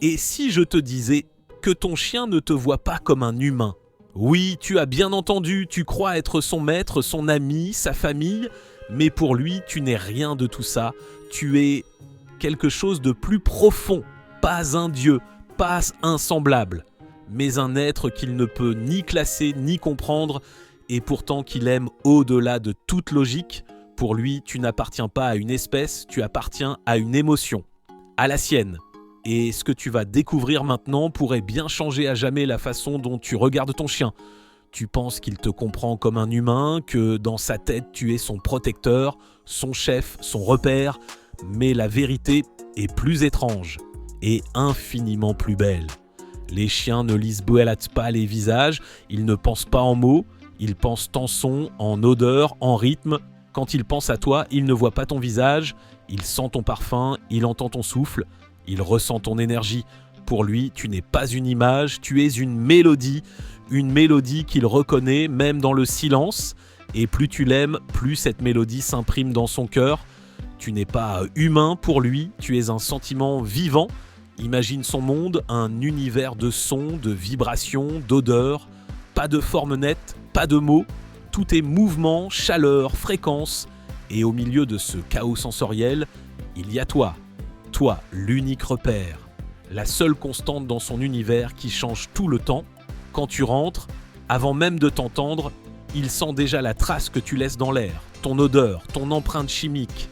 Et si je te disais que ton chien ne te voit pas comme un humain? Oui, tu as bien entendu, tu crois être son maître, son ami, sa famille, mais pour lui, tu n'es rien de tout ça. Tu es quelque chose de plus profond, pas un dieu, pas un semblable, mais un être qu'il ne peut ni classer ni comprendre, et pourtant qu'il aime au-delà de toute logique. Pour lui, tu n'appartiens pas à une espèce, tu appartiens à une émotion, à la sienne. Et ce que tu vas découvrir maintenant pourrait bien changer à jamais la façon dont tu regardes ton chien. Tu penses qu'il te comprend comme un humain, que dans sa tête tu es son protecteur, son chef, son repère, mais la vérité est plus étrange et infiniment plus belle. Les chiens ne lisent pas les visages, ils ne pensent pas en mots, ils pensent en son, en odeur, en rythme. Quand ils pensent à toi, ils ne voient pas ton visage, il sent ton parfum, il entend ton souffle, il ressent ton énergie. Pour lui, tu n'es pas une image, tu es une mélodie qu'il reconnaît même dans le silence. Et plus tu l'aimes, plus cette mélodie s'imprime dans son cœur. Tu n'es pas humain pour lui, tu es un sentiment vivant. Imagine son monde, un univers de sons, de vibrations, d'odeurs. Pas de forme nette, pas de mots. Tout est mouvement, chaleur, fréquence. Et au milieu de ce chaos sensoriel, il y a toi. Toi, l'unique repère. La seule constante dans son univers qui change tout le temps. Quand tu rentres, avant même de t'entendre, il sent déjà la trace que tu laisses dans l'air, ton odeur, ton empreinte chimique.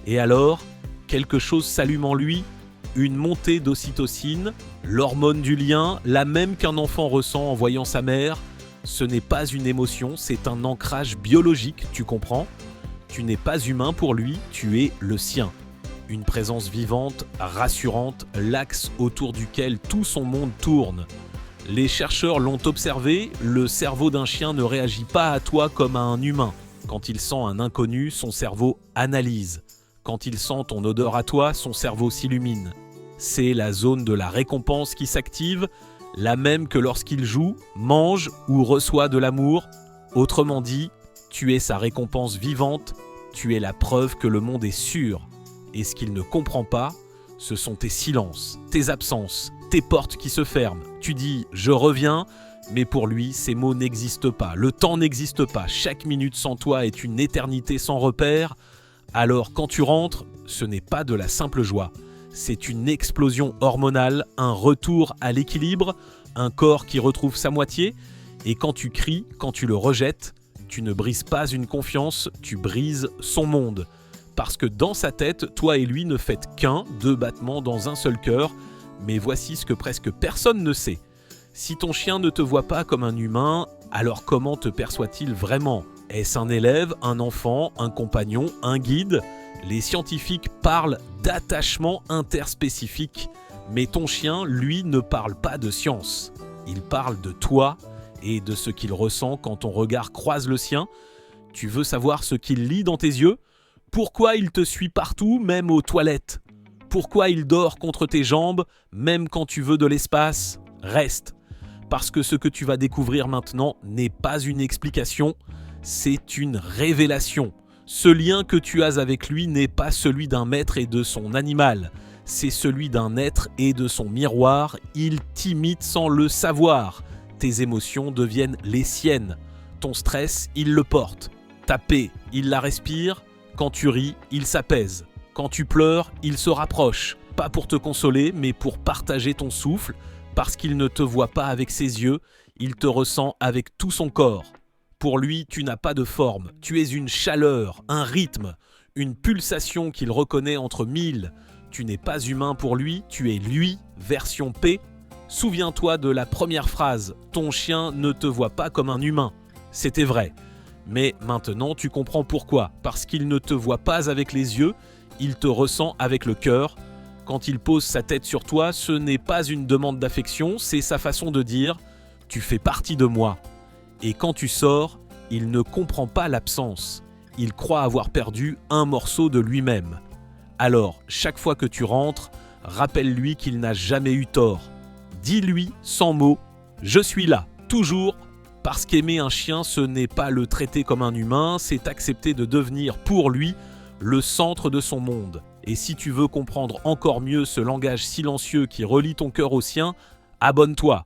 Et alors, quelque chose s'allume en lui, une montée d'ocytocine, l'hormone du lien, la même qu'un enfant ressent en voyant sa mère. Ce n'est pas une émotion, c'est un ancrage biologique, tu comprends? Tu n'es pas humain pour lui, tu es le sien. Une présence vivante, rassurante, l'axe autour duquel tout son monde tourne. Les chercheurs l'ont observé, le cerveau d'un chien ne réagit pas à toi comme à un humain. Quand il sent un inconnu, son cerveau analyse. Quand il sent ton odeur à toi, son cerveau s'illumine. C'est la zone de la récompense qui s'active, la même que lorsqu'il joue, mange ou reçoit de l'amour. Autrement dit, tu es sa récompense vivante, tu es la preuve que le monde est sûr. Et ce qu'il ne comprend pas, ce sont tes silences, tes absences, tes portes qui se ferment. Tu dis « je reviens », mais pour lui, ces mots n'existent pas. Le temps n'existe pas. Chaque minute sans toi est une éternité sans repère. Alors quand tu rentres, ce n'est pas de la simple joie. C'est une explosion hormonale, un retour à l'équilibre, un corps qui retrouve sa moitié. Et quand tu cries, quand tu le rejettes, tu ne brises pas une confiance, tu brises son monde. Parce que dans sa tête, toi et lui ne faites qu'un, deux battements dans un seul cœur. Mais voici ce que presque personne ne sait. Si ton chien ne te voit pas comme un humain, alors comment te perçoit-il vraiment? Est-ce un élève, un enfant, un compagnon, un guide? Les scientifiques parlent d'attachement interspécifique. Mais ton chien, lui, ne parle pas de science. Il parle de toi et de ce qu'il ressent quand ton regard croise le sien. Tu veux savoir ce qu'il lit dans tes yeux? Pourquoi il te suit partout, même aux toilettes? Pourquoi il dort contre tes jambes, même quand tu veux de l'espace? Reste, parce que ce que tu vas découvrir maintenant n'est pas une explication, c'est une révélation. Ce lien que tu as avec lui n'est pas celui d'un maître et de son animal, c'est celui d'un être et de son miroir. Il t'imite sans le savoir. Tes émotions deviennent les siennes. Ton stress, il le porte. Ta paix, il la respire. Quand tu ris, il s'apaise. Quand tu pleures, il se rapproche. Pas pour te consoler, mais pour partager ton souffle. Parce qu'il ne te voit pas avec ses yeux, il te ressent avec tout son corps. Pour lui, tu n'as pas de forme. Tu es une chaleur, un rythme, une pulsation qu'il reconnaît entre mille. Tu n'es pas humain pour lui, tu es lui, version P. Souviens-toi de la première phrase. Ton chien ne te voit pas comme un humain. C'était vrai. Mais maintenant, tu comprends pourquoi. Parce qu'il ne te voit pas avec les yeux, il te ressent avec le cœur. Quand il pose sa tête sur toi, ce n'est pas une demande d'affection, c'est sa façon de dire « tu fais partie de moi ». Et quand tu sors, il ne comprend pas l'absence. Il croit avoir perdu un morceau de lui-même. Alors, chaque fois que tu rentres, rappelle-lui qu'il n'a jamais eu tort. Dis-lui sans mots « je suis là, toujours ». Parce qu'aimer un chien, ce n'est pas le traiter comme un humain, c'est accepter de devenir pour lui le centre de son monde. Et si tu veux comprendre encore mieux ce langage silencieux qui relie ton cœur au sien, abonne-toi.